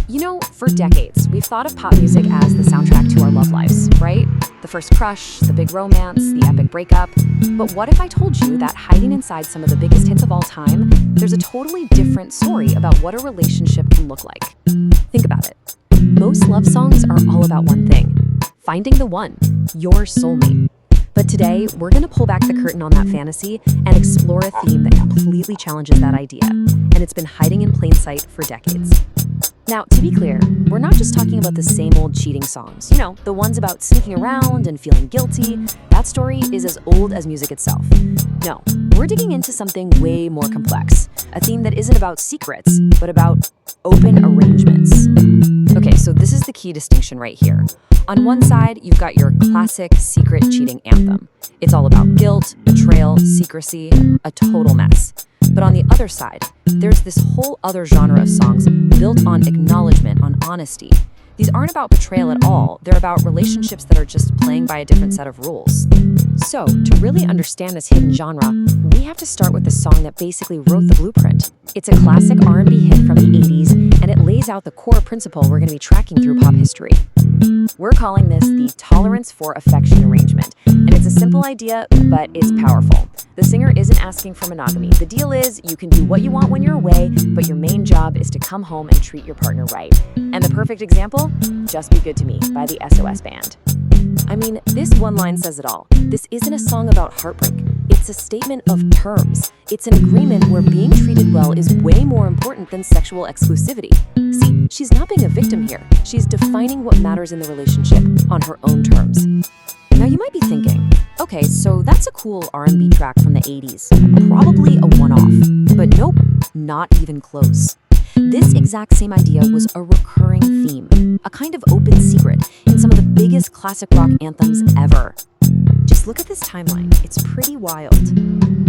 You know, for decades, we've thought of pop music as the soundtrack to our love lives, right? The first crush, the big romance, the epic breakup. But what if I told you that hiding inside some of the biggest hits of all time, there's a totally different story about what a relationship can look like? Think about it. Most love songs are all about one thing: finding the one, your soulmate. But today, we're going to pull back the curtain on that fantasy and explore a theme that completely challenges that idea. And it's been hiding in plain sight for decades. Now, to be clear, we're not just talking about the same old cheating songs. You know, the ones about sneaking around and feeling guilty. That story is as old as music itself. No, we're digging into something way more complex. A theme that isn't about secrets, but about open arrangements. Okay, so this is the key distinction right here. On one side, you've got your classic secret cheating anthem. It's all about guilt, betrayal, secrecy, a total mess. But on the other side, there's this whole other genre of songs built on acknowledgement, on honesty. These aren't about betrayal at all. They're about relationships that are just playing by a different set of rules. So, to really understand this hidden genre, we have to start with the song that basically wrote the blueprint. It's a classic R&B hit from the 80s, and it lays out the core principle we're going to be tracking through pop history. We're calling this the tolerance for affection arrangement, and it's a simple idea, but it's powerful. The singer isn't asking for monogamy. The deal is you can do what you want when you're away, but your main job is to come home and treat your partner right. And the perfect example? Just Be Good to Me by the SOS Band. I mean, this one line says it all. This isn't a song about heartbreak. It's a statement of terms. It's an agreement where being treated well is way more important than sexual exclusivity. See, she's not being a victim here. She's defining what matters in the relationship on her own terms. Now you might be thinking, okay, so that's a cool R&B track from the 80s. Probably a one-off. But nope, not even close. This exact same idea was a recurring theme, a kind of open secret in some of the biggest classic rock anthems ever. Just look at this timeline. It's pretty wild.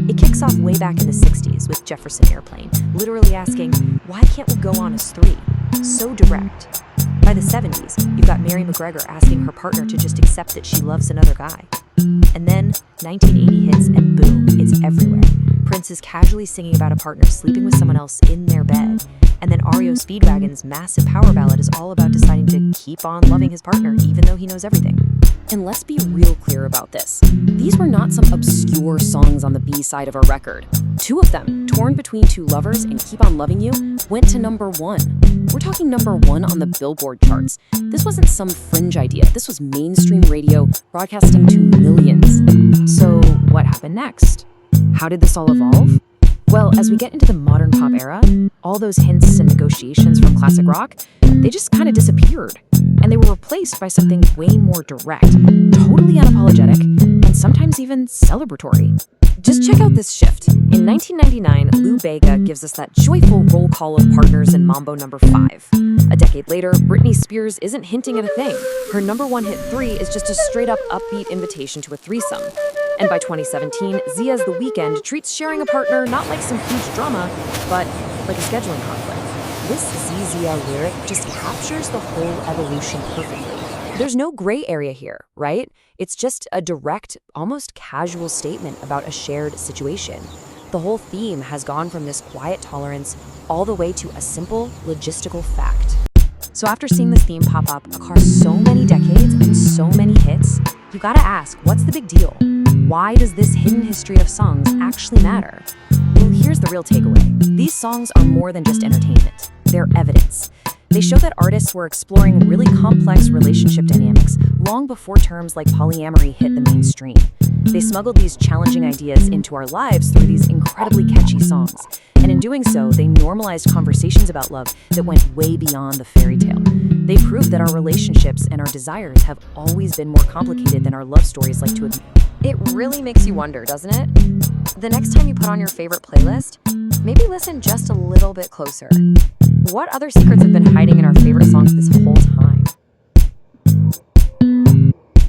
It kicks off way back in the 60s with Jefferson Airplane, literally asking, why can't we go on as three? So direct. By the 70s, you've got Mary McGregor asking her partner to just accept that she loves another guy. And then 1980 hits and boom, it's everywhere. Prince is casually singing about a partner sleeping with someone else in their bed. And then REO Speedwagon's massive power ballad is all about deciding to keep on loving his partner even though he knows everything. And let's be real clear about this. These were not some obscure songs on the B-side of a record. Two of them, Torn Between Two Lovers and Keep On Loving You, went to #1. We're talking #1 on the Billboard charts. This wasn't some fringe idea. This was mainstream radio broadcasting to millions. So what happened next? How did this all evolve? Well, as we get into the modern pop era, all those hints and negotiations from classic rock, they just kind of disappeared. And they were replaced by something way more direct, totally unapologetic, and sometimes even celebratory. Just check out this shift. In 1999, Lou Bega gives us that joyful roll call of partners in Mambo No. 5. A decade later, Britney Spears isn't hinting at a thing. Her #1 hit 3 is just a straight-up upbeat invitation to a threesome. And by 2017, Zia's The Weeknd treats sharing a partner not like some huge drama, but like a scheduling conflict. This Zia lyric just captures the whole evolution perfectly. There's no gray area here, right? It's just a direct, almost casual statement about a shared situation. The whole theme has gone from this quiet tolerance all the way to a simple, logistical fact. So after seeing this theme pop up across so many decades and so many hits, you gotta ask, what's the big deal? Why does this hidden history of songs actually matter? Well, here's the real takeaway. These songs are more than just entertainment. They're evidence. They show that artists were exploring really complex relationship dynamics long before terms like polyamory hit the mainstream. They smuggled these challenging ideas into our lives through these incredibly catchy songs. And in doing so, they normalized conversations about love that went way beyond the fairy tale. They proved that our relationships and our desires have always been more complicated than our love stories like to admit. It really makes you wonder, doesn't it? The next time you put on your favorite playlist, maybe listen just a little bit closer. What other secrets have been hiding in our favorite songs this whole time?